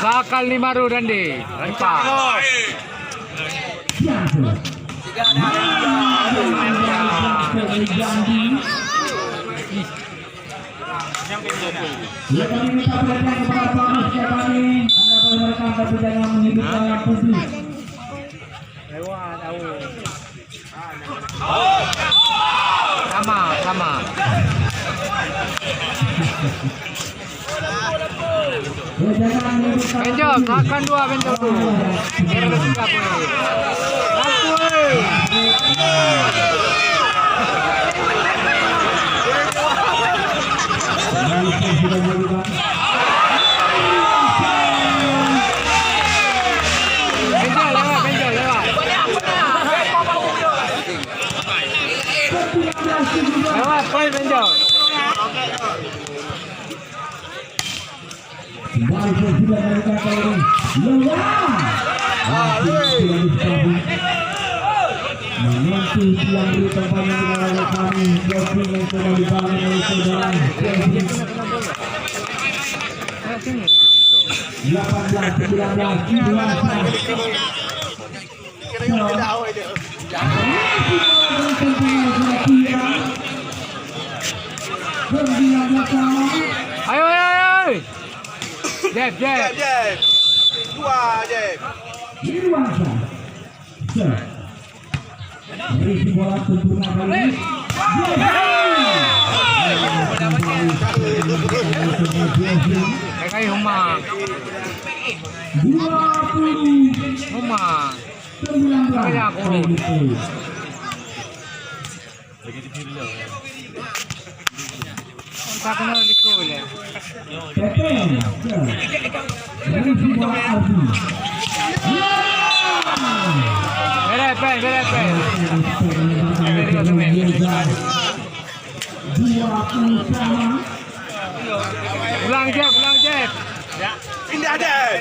Bakal 5 ru Dandi. Empat. Ya, kami minta perhatian kepada panitia kami. Anda boleh rekam tapi jangan menghidupkan lampu publik. Sama. Benjol, makan 2 benjol tu. Biar ada 3 poin. Benjol lewat. Lewat poin benjol. Menanti tiang di tempat yang oleh kami, jogging yang sudah dibangun oleh saudara 18, 19. Ayo. Jeb. 2 Jeb. Beri bola sempurna kali. Kayak Humang. 20. Humang. 19. Kayak aku. Tak kena likul ya. Beri bola Ardi. Berepen. Ulang Jeb. Pindah deh.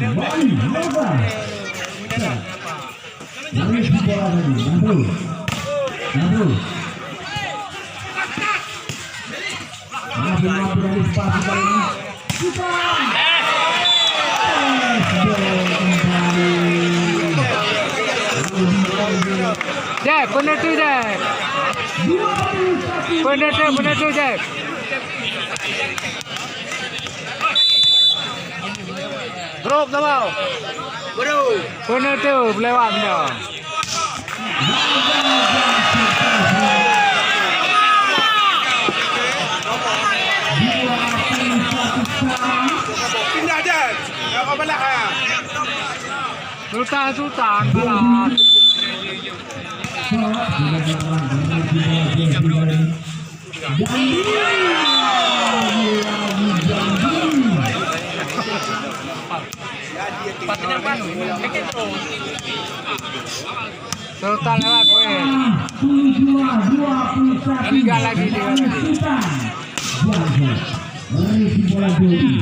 Jeb, benar tu Jeb. Benar tu Jeb. Drop sama. Benar tu, lewat benda. Pindah je. Kau belah ya. Sultan kalah. Sultan lewat poin. Tiga lagi. Merisi bola Jody.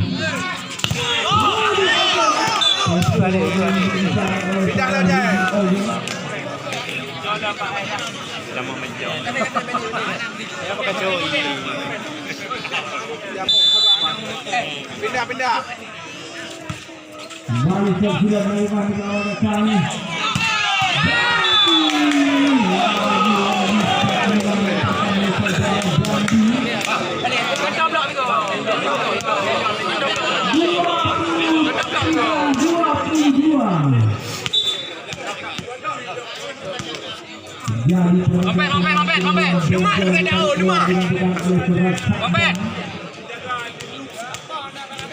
Pindah dah, Jai. Lama menjauh. Ya pakai jauh. Pindah. Kembali sudah melakukan perlawanan kali.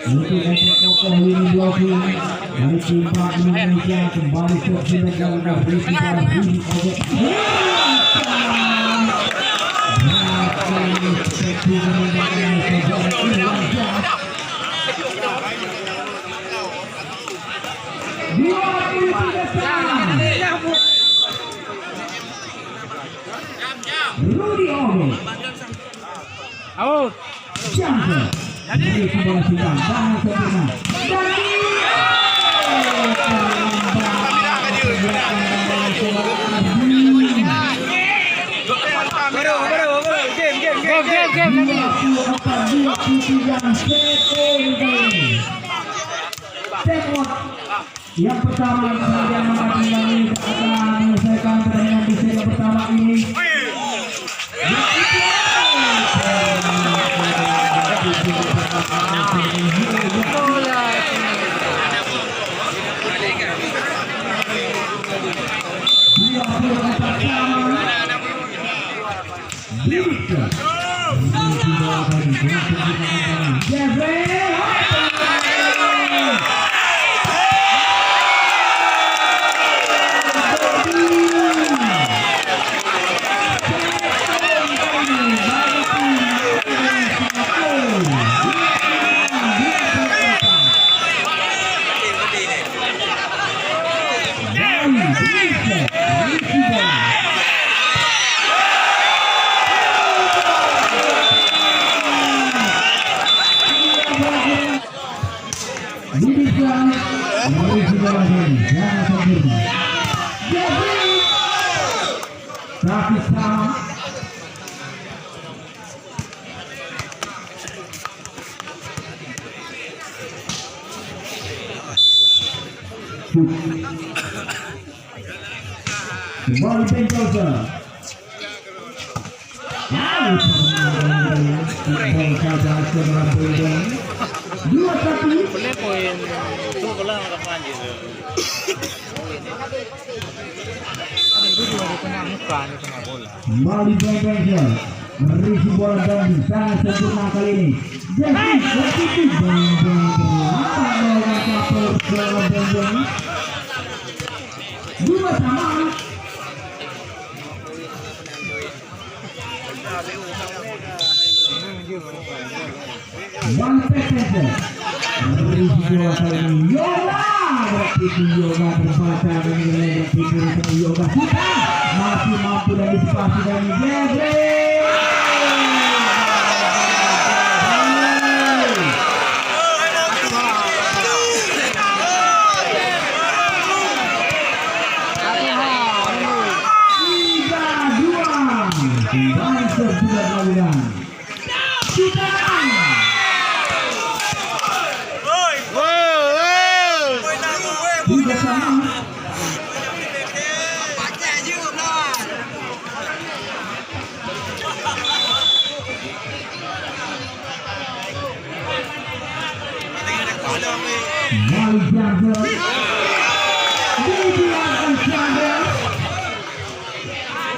Untuk ekor kokoh ini 20 dari tim Indonesia kembali ke final dan berisikan ini objek. Rudy Oge. Out. Jangan. Dari sebuah sidang bahas sempurna. Yang pertama yang menangani akan menyelesaikan pertandingan di set pertama ini. Kembali Benjosa. Dua satu. Boleh poin tu kalau orang lanjut. Ada itu dua di tengah muka di tengah bola. Kembali Benjosa. Merisi bola dan sangat sempurna kali ini. Jadi begitu dua sama. One second. Merisi bola kali ini. Yoga berbaca dan mengenai pikir Yoga kita masih mampu dan disipasi dari Jeffrey.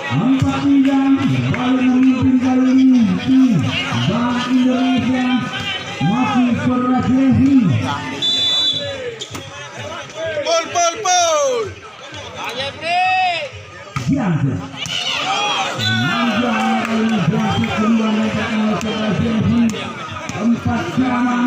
Empat bidang paling memimpin kali ini tim Bank Indonesia masih berhasil. Pol. Jangan. Empat sama.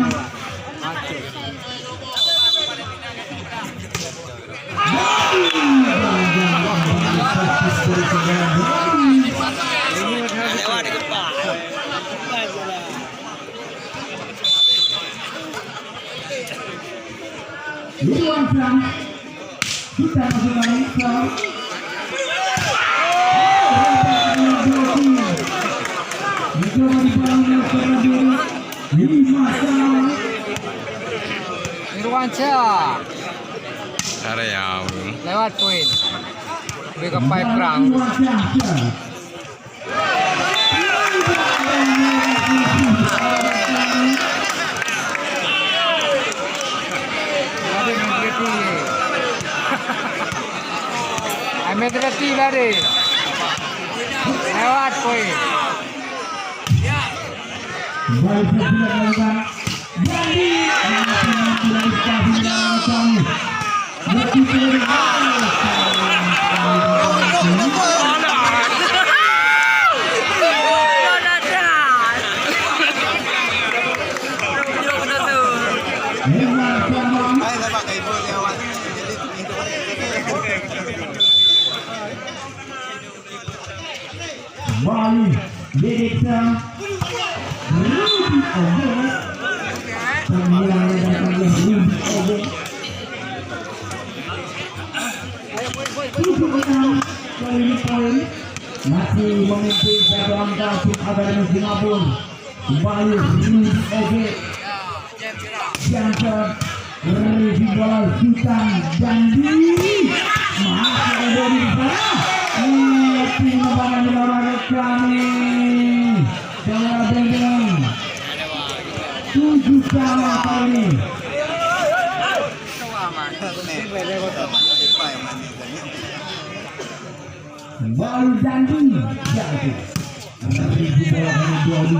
Irwansyah kita masih main Sam. Mencoba dibangun karena diri 5 jam. Irwansyah Ada yang lewat poin. Lebih ke 5 round. Lari mengerti. Mengerti lari. Lewat poin. Baik sudah melakukan jadi Bali Dedeksa Rudy Oge Sembilan datangnya Rudy Oge 7-6 kali poin masih memimpin satu angka tim Akademi Singapura. Kembali Rudy Oge Jangan review bola Sultan Dandi masih ada di sana. Tim lapangan olahraga kami Bola Bendeng 7 sama kali ini. Kembali Dandi jatuh review bola kami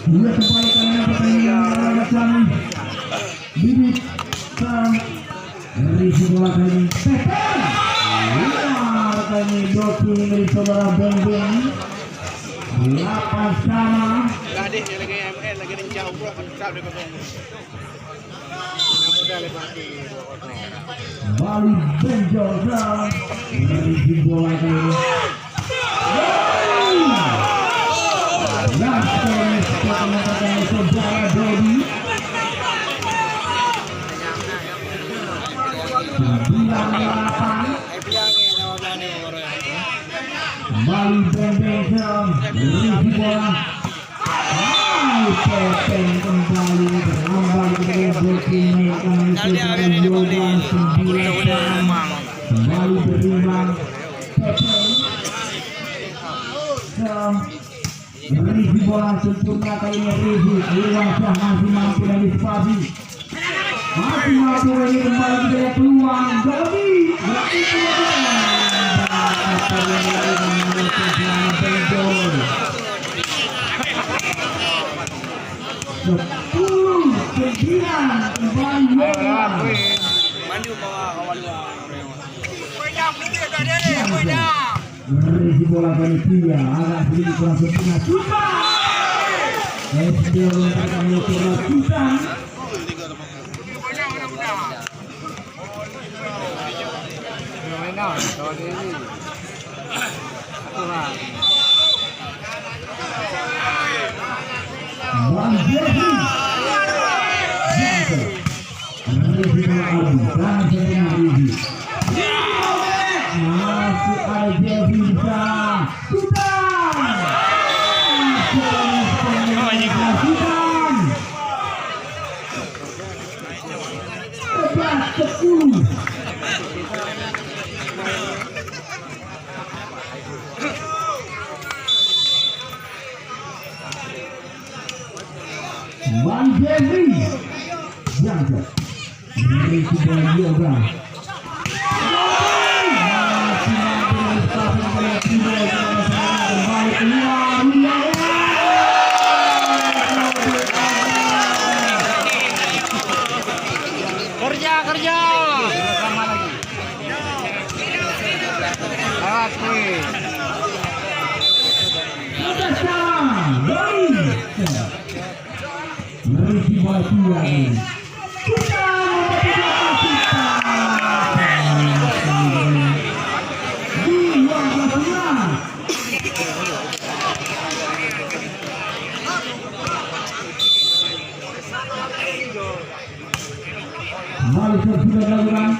Dua kembali karena pertandingan kami Bibit Sam review bola kali Pepen luar kali doki milik saudara Beng-Beng 8 sama Lagi ML lagi jauh bro kan di kosong. Bali Benjosa review bola kali ini Langsung mengatakan saudara Dodi 9-8 Bali Benjosa review bola Pepen kembali berambang ke Doki menaikkan saudara Yoga 9 kembali berimbang Pepen review bola sempurna kali ini review Irwansyah masih mampu dan disepasi masih mampu ini kembali tidak peluang Dodi kembali review bola panitia agak sedikit kurang sempurna Sultan SD mengatakan bola Sultan Fenomenal. Kalau dia ini. Itulah. Bang Jeffy review bola Aldi langsung review masih ada Jeffy di sana Sultan Sultan 11-10 Bang Jeffy Jangan review bola Yoga Kerja. Sama lagi. Lewat kuih. bola tiga ini. Kita Malaysia sudah dilakukan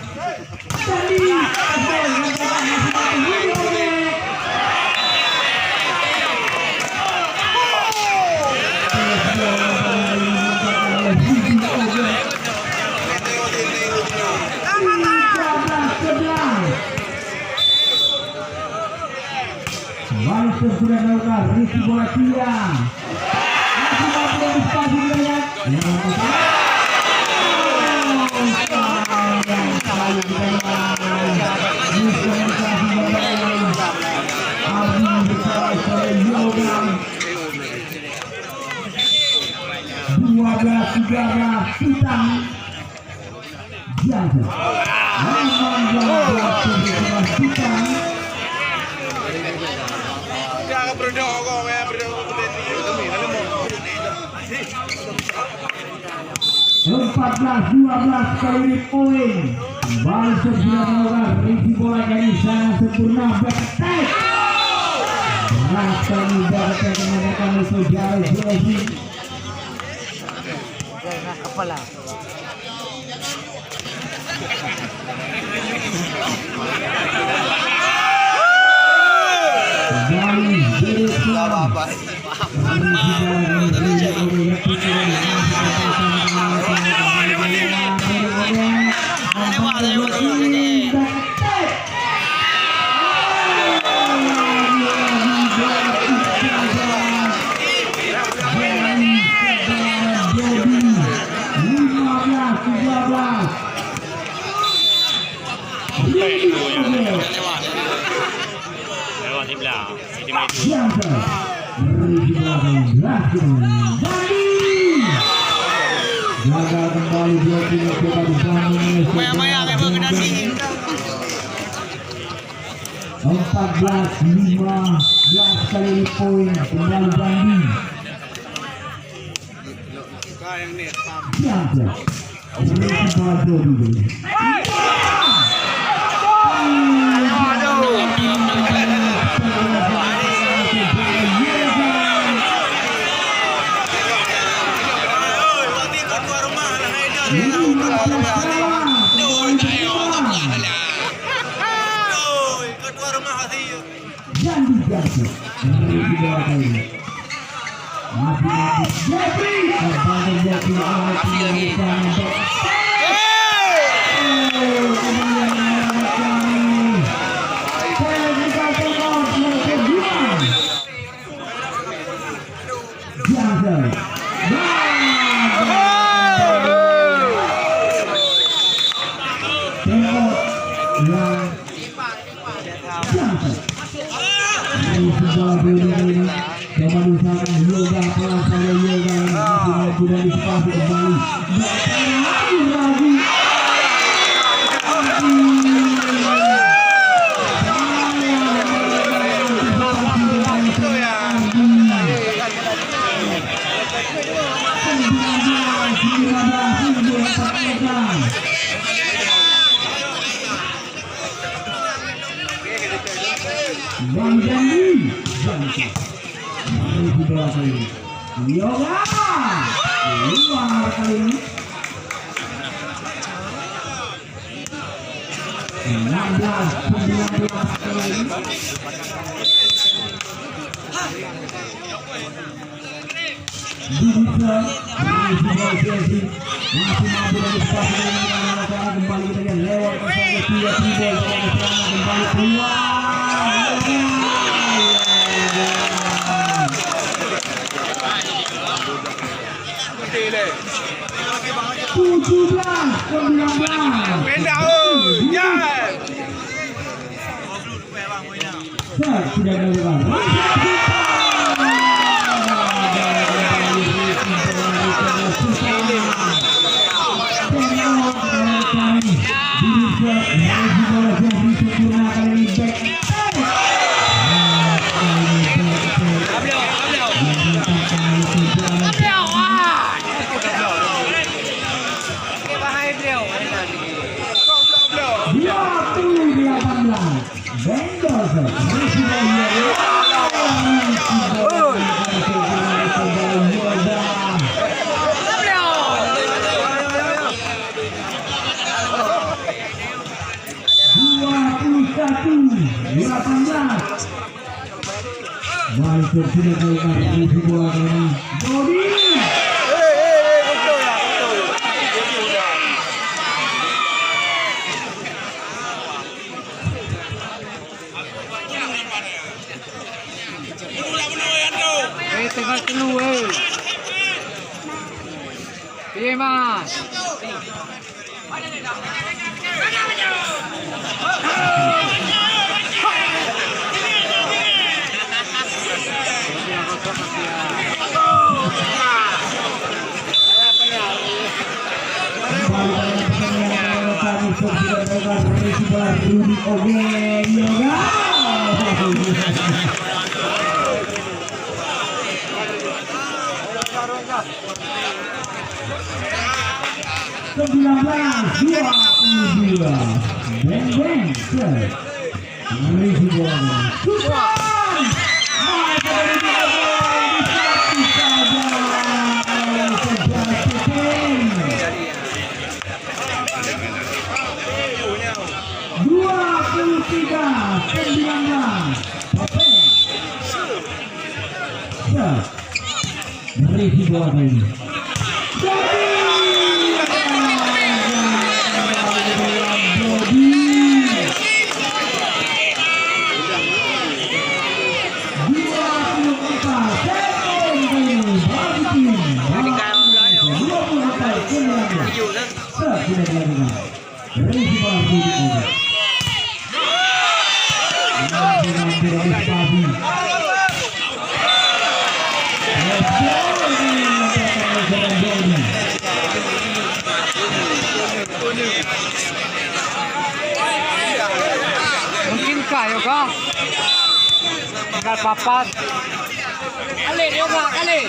Malaysia sudah dilakukan Rizky bola tiang masih mampu dispasi melihat Jangan berdongkong ya, berdongkong 14-12 kali ini poin. Kembali sudah melakukan Rizky bola ini sangat sempurna back-attack. Rasa ini back-attack menggunakan musuh jauh Sulawesi. Kepala. Kembali dari Sulawesi. Gagal kembali dia punya coba dibangun 14-15 kali poin kembali Bandi. Sayang nih, Siapa? Dulu. Yoga luar kali ini 16-19 kali ini bisa masih mampu dari spasi kembali kita lewat ke tiga kembali keluar. Tidak Bengals masih Masuk sudah melakukan sebuah kali Bodi. Tengah telu Piye Mas? Mungkinkah Yoga? Tinggal papat. Kali Yoga, kali.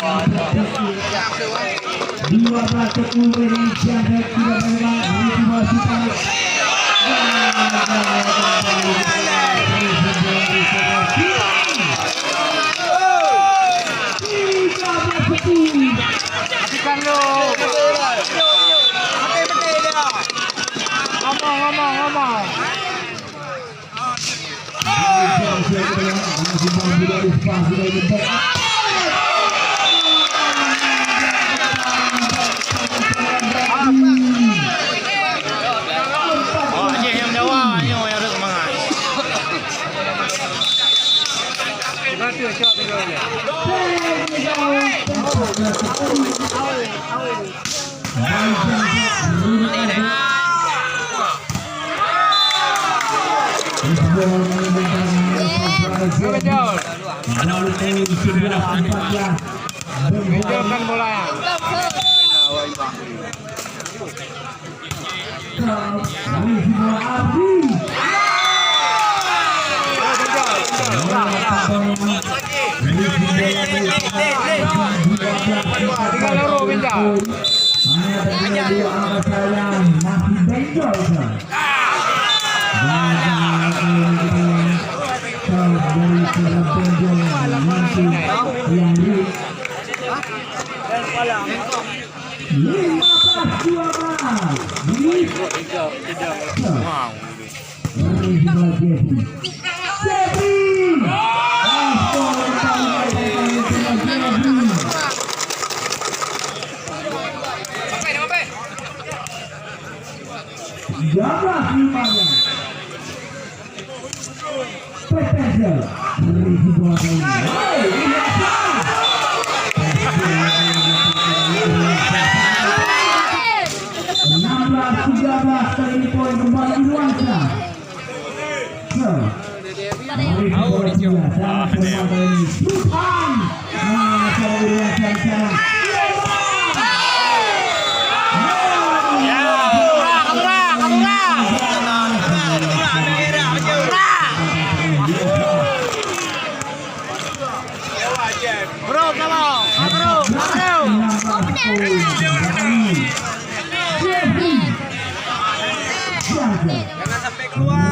Ada 12-10 Indonesia dan tidak memang disimulasikan. Matikan lu. Ngomong. Menjauhkan bola. Jangan sampai keluar.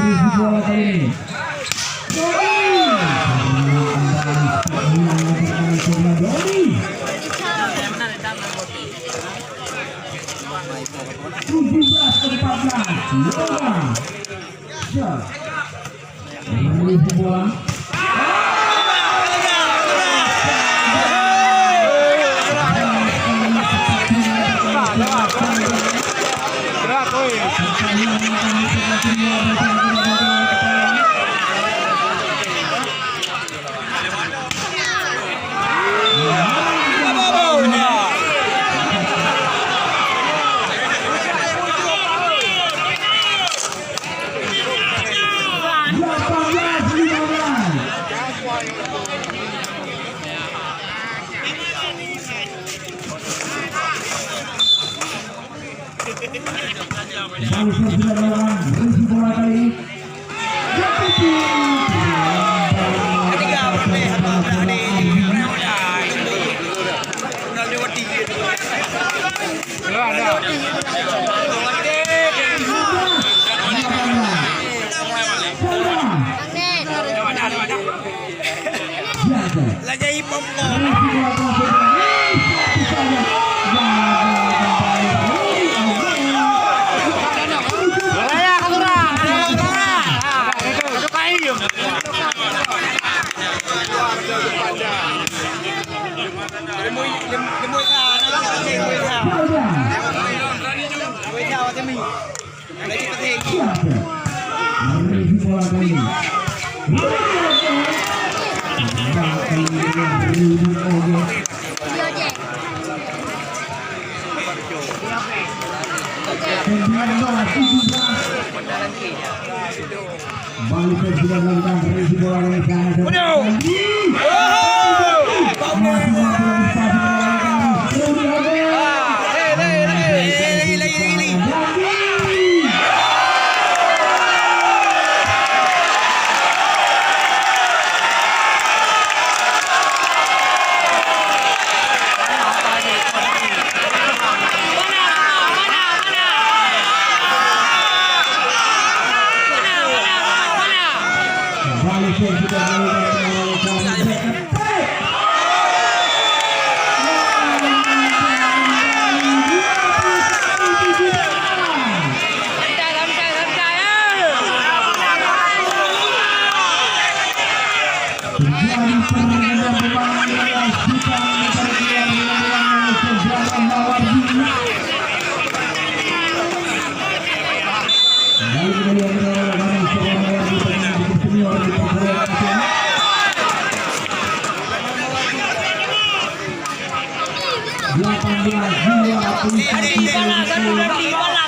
Balas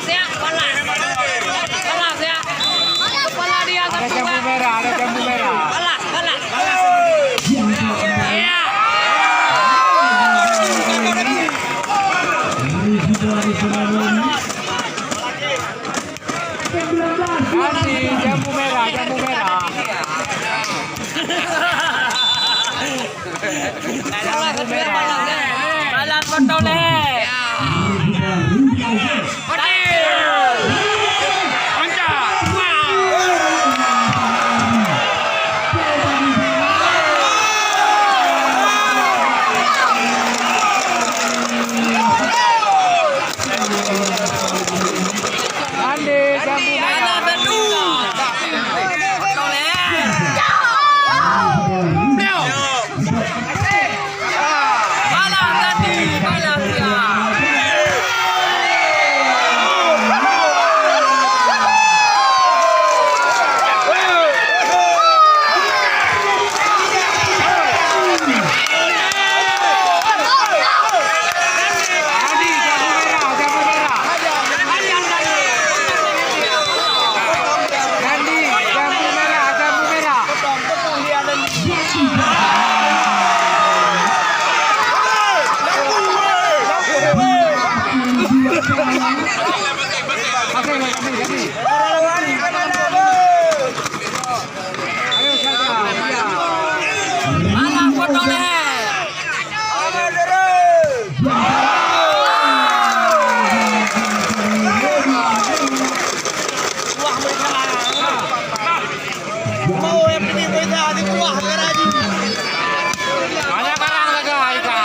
ya, balas. Balas ya. Kepala dia Ada jambu merah, ada jambu merah. balas, balas. Iya. Ganti jambu merah, jambu merah. Balas kontol le. Ganti jambu merah. Ganti jambu merah, jambu merah. Ganti jambu merah, jambu merah. Oke, ganti. Ayo saja. Iya. Balas kontol le. Banyak orang lagi, Aika.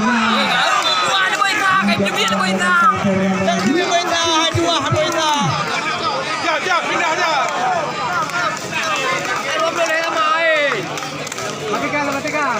Ada boita, kayak dia ada boita. Jap, pindah aja. Belum boleh main. Matikan, matikan.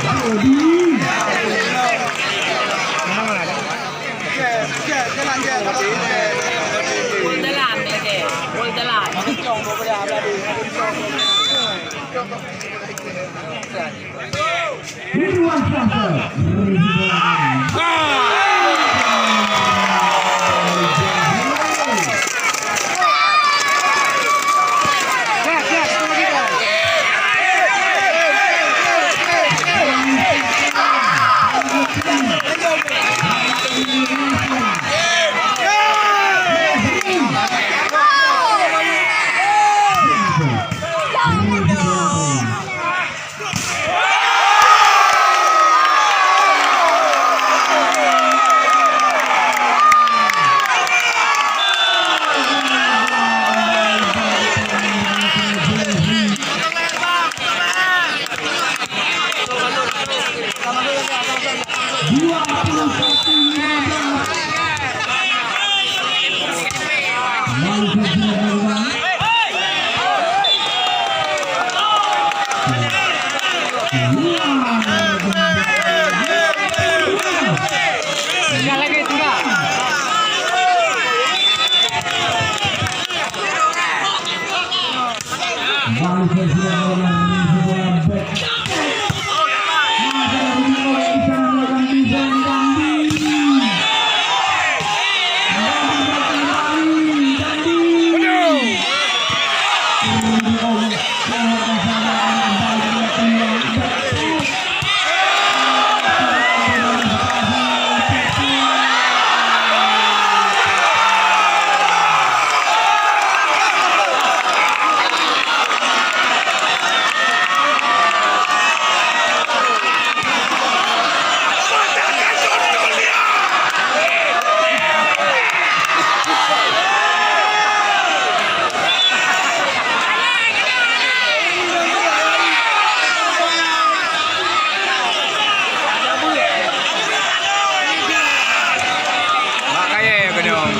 Gol jalan lagi. Gol jalan. Tiga lagi, tiga. Makanya ya gedung.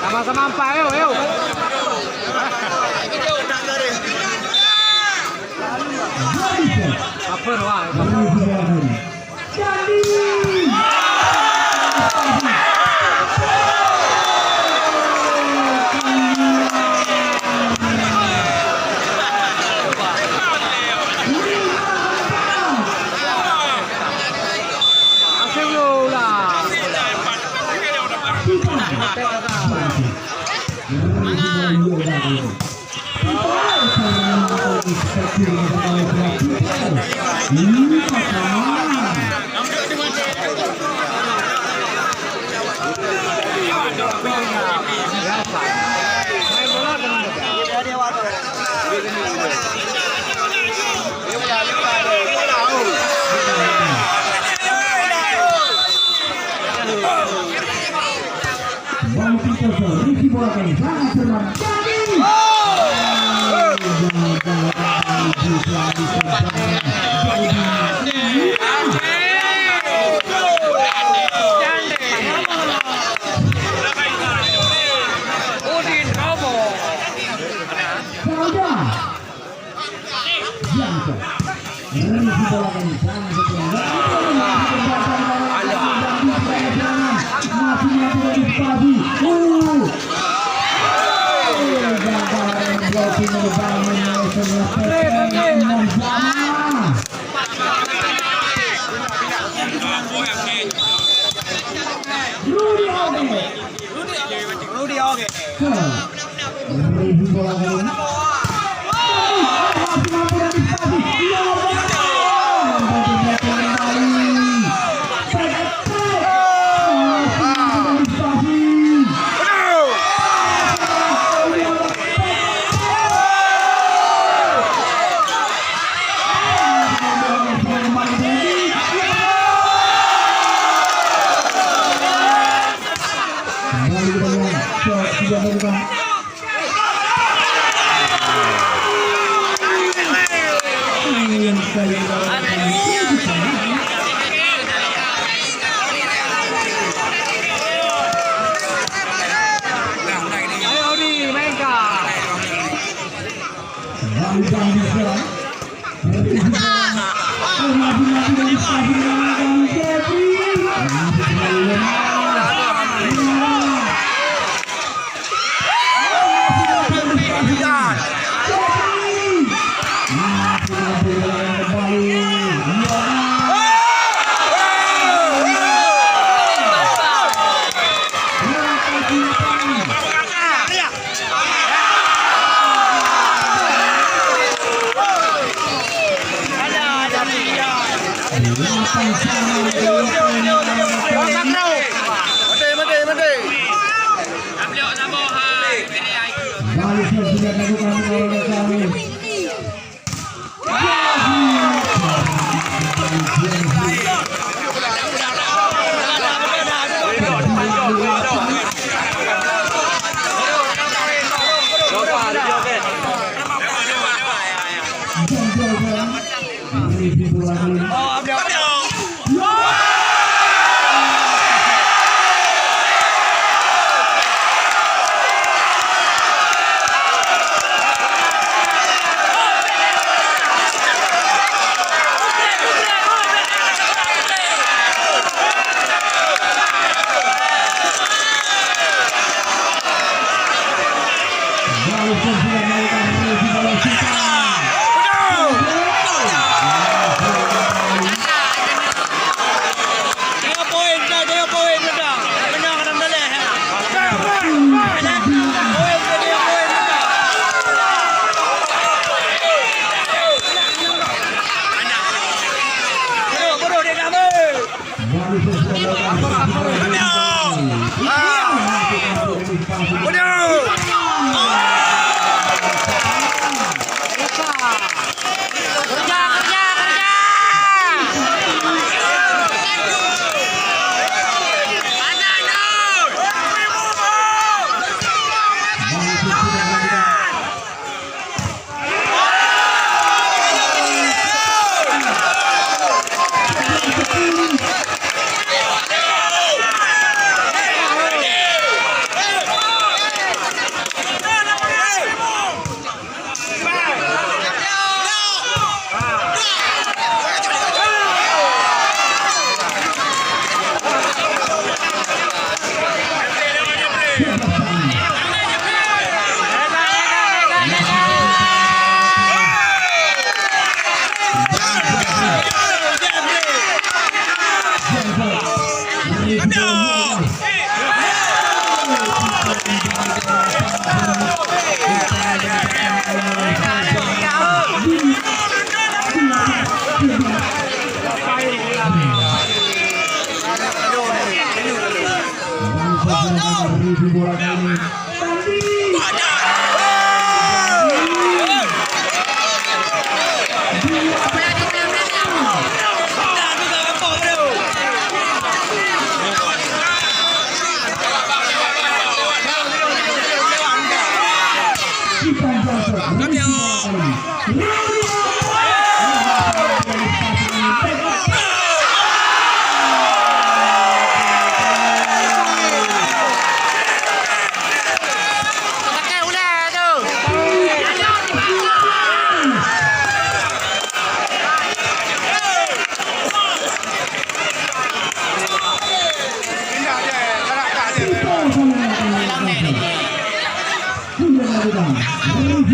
Sama-sama empat, ayo. Apa wah? bola kali sangat serem. Udin kamu. Rudy oke. Ayo Udi, mainkan.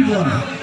Timur.